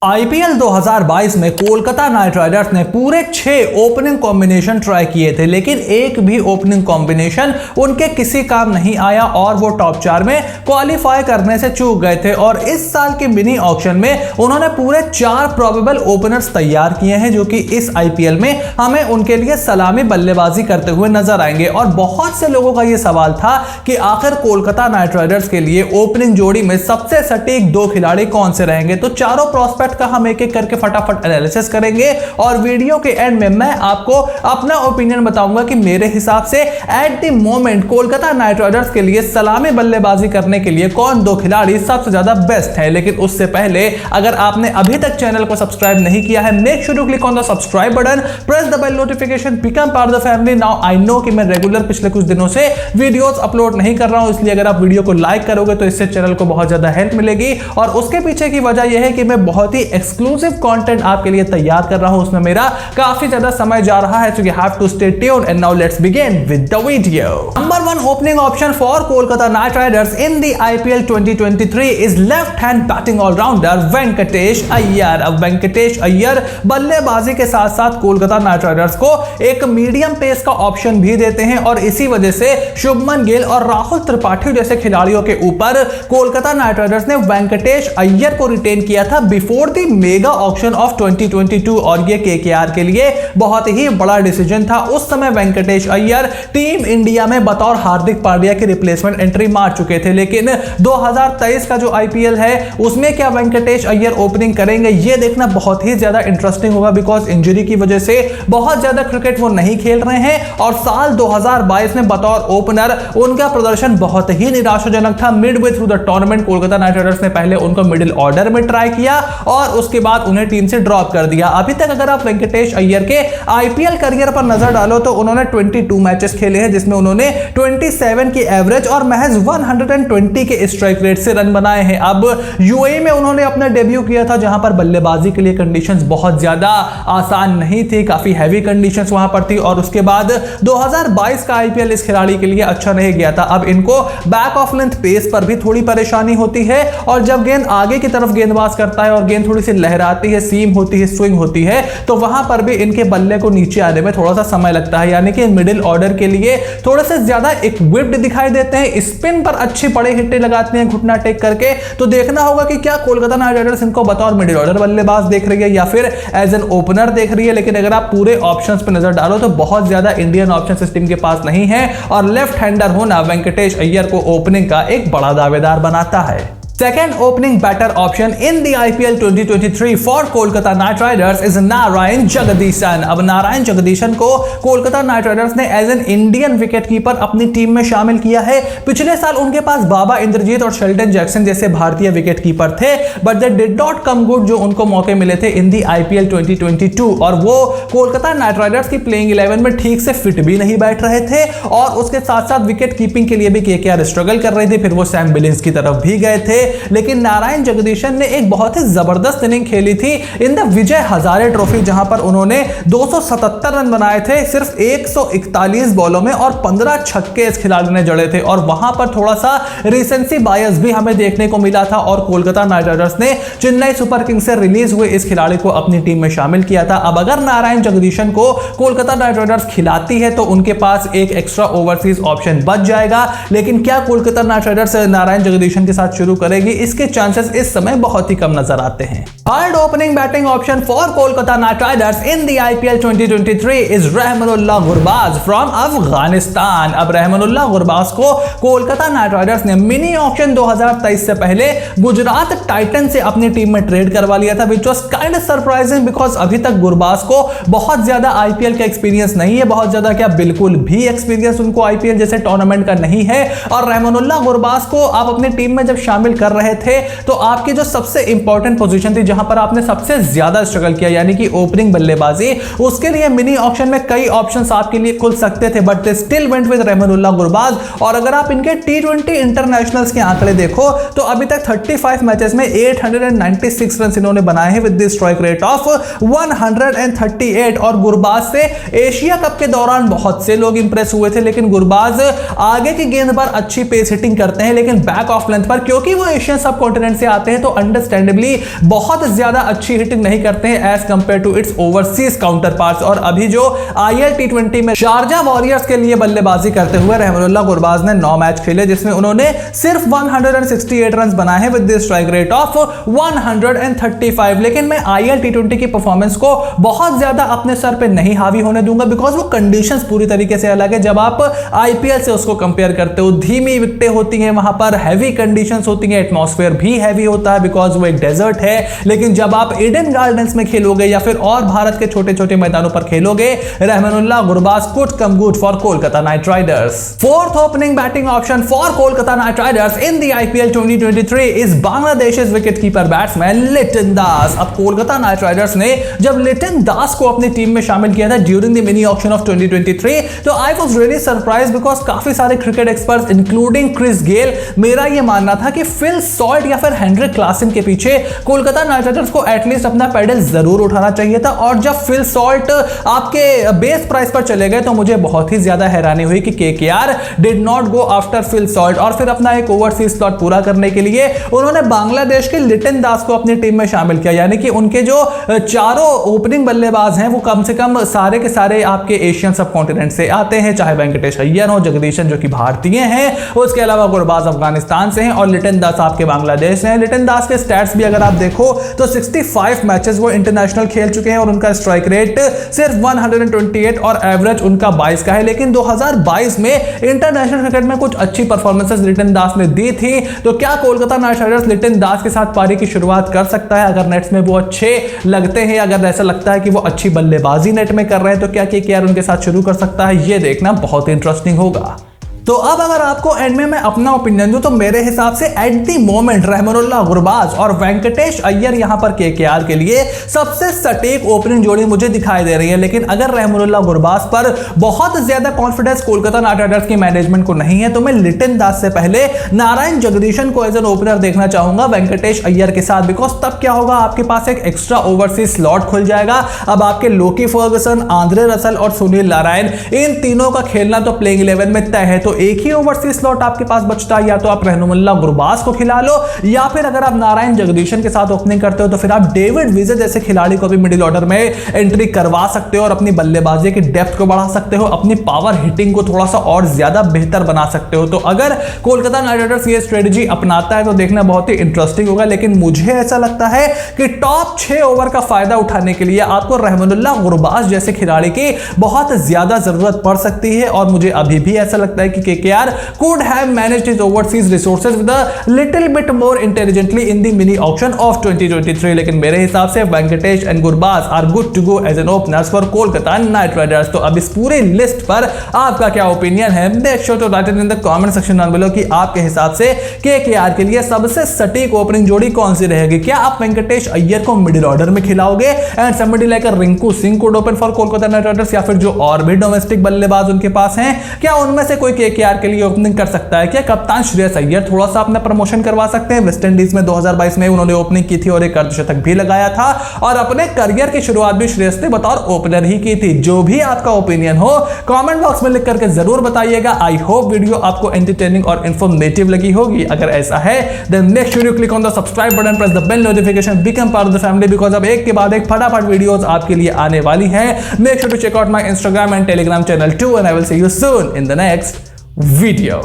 IPL 2022 में Kolkata Knight Riders ने पूरे 6 ओपनिंग कॉम्बिनेशन ट्राई किए थे, लेकिन एक भी ओपनिंग कॉम्बिनेशन उनके किसी काम नहीं आया और वो टॉप 4 में क्वालिफाई करने से चूक गए थे। और इस साल के मिनी ऑक्शन में उन्होंने पूरे 4 प्रोबेबल ओपनर्स तैयार किए हैं, जो कि इस आईपीएल में हमें उनके लिए सलामी बल्लेबाजी करते हुए नजर आएंगे। और बहुत से लोगों का यह सवाल था कि आखिर कोलकाता नाइट राइडर्स के लिए ओपनिंग जोड़ी में सबसे सटीक 2 खिलाड़ी कौन से रहेंगे। तो चारों प्रोस्पेक्ट का हम एक एक करके फटाफट एनालिसिस करेंगे और वीडियो के एंड में मैं आपको अपना ओपिनियन बताऊंगा कि मेरे हिसाब से at the moment Kolkata Knight Riders के लिए सलामी बल्लेबाजी करने के लिए कौन 2 खिलाड़ी सबसे ज्यादा बेस्ट है। लेकिन उससे पहले अगर आपने अभी तक चैनल को सब्सक्राइब नहीं किया है, make sure to click on the subscribe button, press the bell notification, become part of the family. Now I know कि मैं रेगुलर पिछले कुछ दिनों से वीडियोस अपलोड नहीं कर रहा हूं, इसलिए अगर आप वीडियो को लाइक करोगे तो इससे चैनल को बहुत ज्यादा हेल्प मिलेगी। और उसके पीछे की वजह यह है कि मैं बहुत ही एक्सक्लूसिव कंटेंट आपके लिए तैयार कर रहा हूं, उसमें मेरा काफी ज्यादा समय जा रहा है, so you have to stay tuned and now let's begin with the video. Number 1 opening option for Kolkata Knight Riders in the IPL 2023 is left-hand batting all-rounder Venkatesh Iyer. अब वेंकटेश अय्यर बल्लेबाजी के साथ साथ कोलकाता नाइट राइडर्स को एक मीडियम पेस का option भी देते हैं और इसी वजह से शुभमन गिल और राहुल त्रिपाठी जैसे खिलाड़ियों के ऊपर कोलकाता नाइट राइडर्स ने वेंकटेश अय्यर को रिटेन किया था before the mega auction of 2022 और ये केकेआर के लिए बहुत ही बड़ा डिसीजन था। उस समय वेंकटेश अय्यर टीम इंडिया में बतौर हार्दिक पांड्या की रिप्लेसमेंट एंट्री मार चुके थे, लेकिन 2023 का जो आईपीएल है उसमें क्या वेंकटेश अय्यर ओपनिंग करेंगे ये देखना बहुत ही ज्यादा इंटरेस्टिंग होगा, बिकॉज इंजरी की वजह से बहुत ज्यादा क्रिकेट वो नहीं खेल रहे हैं और साल 2022 में बतौर ओपनर उनका प्रदर्शन बहुत ही निराशाजनक था। Midway through the tournament Kolkata Knight Riders ने पहले उनको मिडिल ऑर्डर में ट्राई किया और उसके बाद उन्हें टीम से ड्रॉप कर दिया। अभी तक अगर आप वेंकटेश अय्यर के आईपीएल करियर पर नजर डालो तो उन्होंने 22 मैचेस खेले हैं, जिसमें उन्होंने 27 की एवरेज और महज 120 के स्ट्राइक रेट से रन बनाए हैं। अब यूएई में उन्होंने अपना डेब्यू किया था, जहां पर बल्लेबाजी के लिए कंडीशंस बहुत ज्यादा आसान नहीं थी, काफी हैवी कंडीशंस वहां पर थी। और उसके बाद 2022 का आईपीएल इस खिलाड़ी के लिए अच्छा नहीं गया था। अब इनको बैक ऑफ लेंथ पेस पर भी थोड़ी परेशानी होती है और जब गेंद आगे की तरफ गेंदबाज करता है और गेंद थोड़ी सी लहराती है, सीम होती है, स्विंग होती है, तो वहां पर भी इनके बल्ले को नीचे आने में थोड़ा सा समय लगता है। यानी कि मिडिल ऑर्डर के लिए थोड़े से ज्यादा इक्विप्ड दिखाई देते हैं, स्पिन पर अच्छी बड़े हिट्टे लगाते हैं घुटना टेक करके। तो देखना होगा कि क्या कोलकाता नाइट राइडर्स इनको बतौर मिडिल ऑर्डर बल्लेबाज देख रही है या फिर एज एन ओपनर देख रही है। लेकिन अगर आप पूरे ऑप्शंस पर नजर डालो तो बहुत ज्यादा इंडियन ऑप्शन सिस्टम के पास नहीं है और लेफ्ट हैंडर होना वेंकटेश अय्यर को ओपनिंग का एक बड़ा दावेदार बनाता है। Second opening batter option in the IPL 2023 for Kolkata Knight Riders is Narayan Jagadeesan. अब नारायण जगदीशन को कोलकाता नाइट राइडर्स ने एज एन इंडियन विकेटकीपर अपनी टीम में शामिल किया है। पिछले साल उनके पास बाबा इंद्रजीत और शेल्टन जैक्सन जैसे भारतीय विकेटकीपर थे, but they did not come good जो उनको मौके मिले थे इन दी आईपीएल 2022 और वो कोलकाता नाइट राइडर्स की प्लेइंग 11 में ठीक से फिट भी नहीं बैठ रहे थे और उसके साथ साथ विकेट कीपिंग के लिए भी केकेआर स्ट्रगल कर रही थी। फिर वो सैम बिलिंग्स की तरफ भी गए थे, लेकिन नारायण जगदीशन ने एक बहुत ही जबरदस्त इनिंग खेली थी in the Vijay Hazare trophy, जहां पर उन्होंने 277 रन बनाए थे सिर्फ 141 बॉलों में और 15 छक्के इस खिलाड़ी ने जड़े थे। और वहां पर थोड़ा सा रिसेंसी बायस भी हमें देखने को मिला था और कोलकाता नाइट राइडर्स ने चेन्नई सुपर किंग्स से रिलीज हुए इस खिलाड़ी को अपनी टीम में शामिल किया था। अब अगर नारायण जगदीशन को कोलकाता नाइट राइडर्स खिलाती है तो उनके पास एक एक्स्ट्रा ओवरसीज ऑप्शन बच जाएगा। लेकिन क्या कोलकाता नाइट राइडर्स नारायण जगदीशन के साथ शुरू करेगी, इसके चांसेस इस समय बहुत ही कम नजर आते हैं। Third opening batting option for Kolkata Knight Riders in the IPL 2023 is Rahmanullah Gurbaz from Afghanistan. अब रहमानुल्लाह गुरबाज को कोलकाता नाइट राइडर्स ने मिनी ऑक्शन 2023 से पहले गुजरात टाइटन से अपनी टीम में ट्रेड करवा लिया था, which was kind of surprising because अभी तक गुरबाज को बहुत ज्यादा आईपीएल का एक्सपीरियंस नहीं है, बहुत ज्यादा क्या बिल्कुल भी एक्सपीरियंस उनको आईपीएल जैसे टूर्नामेंट का नहीं है। और रहमानुल्लाह गुरबाज को आप अपनी टीम में जब शामिल कर रहे थे तो आपकी जो सबसे इंपॉर्टेंट पोजीशन थी जहां पर आपने सबसे ज्यादा स्ट्रगल किया यानी कि ओपनिंग बल्लेबाजी, उसके लिए मिनी ऑक्शन में कई ऑप्शंस आपके लिए खुल सकते थे, but they still went with Rahmanullah Gurbaz. और अगर आप इनके टी20 इंटरनेशनल्स के आंकड़े देखो तो अभी तक 35 मैचेस में 896 रन इन्होंने बनाए हैं with the strike rate of 138। और गुरबाज से एशिया कप के दौरान बहुत से लोग इंप्रेस हुए थे, लेकिन गुरबाज आगे की गेंद पर अच्छी पेस हिटिंग करते हैं लेकिन बैक ऑफ लेंथ पर क्योंकि वो एशियन सब कॉन्टिनेंट से आते हैं तो अंडरस्टैंडेबली बहुत ज्यादा अच्छी हिटिंग नहीं करते हैं as compare to its overseas counterparts. और अभी जो IL T20 में शारजा वॉरियर्स के लिए बल्लेबाजी करते हुए रहमानुल्लाह गुरबाज ने 9 मैच खेले जिसमें उन्होंने सिर्फ 168 रन बनाए हैं विद स्ट्राइक रेट ऑफ 135। लेकिन मैं IL T20 की परफॉर्मेंस को बहुत ज्यादा अपने सर पे नहीं हावी होने दूंगा बिकॉज वो कंडीशंस पूरी तरीके से अलग है। जब आप IPL से उसको कंपेयर करते हो, धीमी विकेटें होती हैं, वहां पर हैवी कंडीशंस होती हैं, एटमॉस्फेयर भी हैवी होता है बिकॉज वो एक डेजर्ट है। लेकिन जब आप ईडन गार्डन्स में खेलोगे या फिर और भारत के छोटे छोटे मैदानों पर खेलोगे, Rahmanullah Gurbaz could come good for Kolkata Knight Riders. Fourth opening batting option for Kolkata Knight Riders in the IPL 2023 is Bangladesh's wicketkeeper batsman Liton Das. अब कोलकाता नाइट राइडर्स ने जब लिटन दास को अपनी टीम में शामिल किया था during the mini auction of 2023 तो I was really surprised because काफी सारे cricket experts including Chris Gayle, मेरा यह मानना था कि फिल सॉल्ट या फिर हेनरिक क्लासन के पीछे कोलकाता नाइट राइडर्स को एटलीस्ट अपना पैडल जरूर उठाना चाहिए था। और जब फिल सॉल्ट आपके बेस प्राइस पर चले गए तो मुझे बहुत ही ज्यादा हैरानी हुई कि KKR did not go after Phil Salt और फिर अपना एक ओवरसीज स्लॉट पूरा करने के लिए उन्होंने बांग्लादेश के लिटन दास को अपनी टीम में शामिल किया। यानी कि उनके जो चारों ओपनिंग बल्लेबाज हैं वो कम से कम सारे के सारे आपके एशियन सब कॉन्टिनेंट से आते हैं, चाहे वेंकटेश अय्यर हो, जगदीशन जो कि भारतीय हैं, उसके अलावा गुरबाज अफगानिस्तान से हैं और लिटन दास आपके बांग्लादेश से हैं। लिटन दास के स्टैट्स भी अगर आप देखो तो 65 मैचेस वो इंटरनेशनल खेल चुके हैं और उनका स्ट्राइक रेट सिर्फ 128 और एवरेज उनका 22 का है। लेकिन 2022 में इंटरनेशनल क्रिकेट में कुछ अच्छी परफॉर्मेंसेस लिटन दास ने दी थी। तो क्या कोलकाता नाइट राइडर्स लिटन दास के साथ पारी की शुरुआत कर सकता है? अगर नेट्स में वो अच्छे लगते हैं, अगर ऐसा लगता है कि वो अच्छी बल्लेबाजी नेट में कर रहे हैं तो क्या KKR उनके साथ शुरू कर सकता है? ये देखना बहुत इंटरेस्टिंग होगा। तो अब अगर आपको एंड में मैं अपना ओपिनियन दूं तो मेरे हिसाब से at the moment Rahmanullah Gurbaz और वेंकटेश अय्यर यहां पर KKR के लिए सबसे सटीक ओपनिंग जोड़ी मुझे दिखाई दे रही है। लेकिन अगर रहमानुल्लाह गुरबाज पर बहुत ज्यादा कॉन्फिडेंस कोलकाता नाइट राइडर्स की मैनेजमेंट को नहीं है तो मैं लिटन दास से पहले नारायण जगदीशन को एज एन ओपनर देखना चाहूंगा वेंकटेश अय्यर के साथ। बिकॉज तब क्या होगा, आपके पास एक एक्स्ट्रा ओवरसीज स्लॉट खुल जाएगा। अब आपके लोकी फर्गसन, आंद्रे रसल और सुनील नारायण इन तीनों का खेलना तो प्लेइंग 11 में तय है। तो एक ही ओवरसीज स्लॉट आपके पास बचता है, या तो आप रहमानुल्लाह गुरबाज को खिला लो या फिर अगर आप नारायण जगदीशन के साथ ओपनिंग करते हो तो फिर आप डेविड विजय जैसे खिलाड़ी को भी मिडिल ऑर्डर में एंट्री करवा सकते हो और अपनी बल्लेबाजी की डेप्थ को बढ़ा सकते हो, अपनी पावर हिटिंग को थोड़ा सा और ज्यादा बेहतर बना सकते हो। तो अगर कोलकाता नाइट राइडर्स ये स्ट्रेटजी अपनाता है तो देखना बहुत ही इंटरेस्टिंग होगा। लेकिन मुझे ऐसा लगता है कि टॉप 6 ओवर का फायदा उठाने के लिए आपको रहमानुल्लाह गुरबाज जैसे खिलाड़ी की बहुत ज्यादा जरूरत पड़ सकती है। और मुझे अभी भी ऐसा लगता है कि KKR could have managed his overseas resources with a little bit more intelligently in the mini auction of 2023। लेकिन मेरे हिसाब से Venkatesh and Gurbaz are good to go as an openers for Kolkata Knight Riders. तो अब इस पूरे लिस्ट पर आपका क्या ओपिनियन है? Make sure to write it in the comment section down below कि आपके हिसाब से KKR के लिए सबसे सटीक ओपनिंग जोड़ी कौन सी रहेगी। क्या आप वेंकटेश अय्यर को मिडिल ऑर्डर में खिलाओगे and somebody like Rinku Singh could open for Kolkata Knight Riders, या फिर जो और भी डोमेस्टिक बल्लेबाज उनके पास हैं क्या उनमें से कोई KKR के लिए ओपनिंग कर सकता है? क्या कप्तान श्रेयस अय्यर थोड़ा सा अपना प्रमोशन करवा सकते हैं? वेस्ट इंडीज में 2022 में उन्होंने ओपनिंग की थी और एक अर्धशतक भी लगाया था और अपने करियर की शुरुआत भी श्रेयस ने बतौर ओपनर ही की थी। जो भी आपका ओपिनियन हो कमेंट बॉक्स में लिख करके जरूर बताइएगा। आई होप वीडियो आपको एंटरटेनिंग और इंफॉर्मेटिव लगी होगी। अगर ऐसा है then make sure you click on the subscribe button, press the bell notification, become part of the family because अब एक के बाद एक फटाफट वीडियोस आपके लिए आने वाली हैं। Make sure to check out my Instagram and Telegram channel too and I will see you soon in the next video।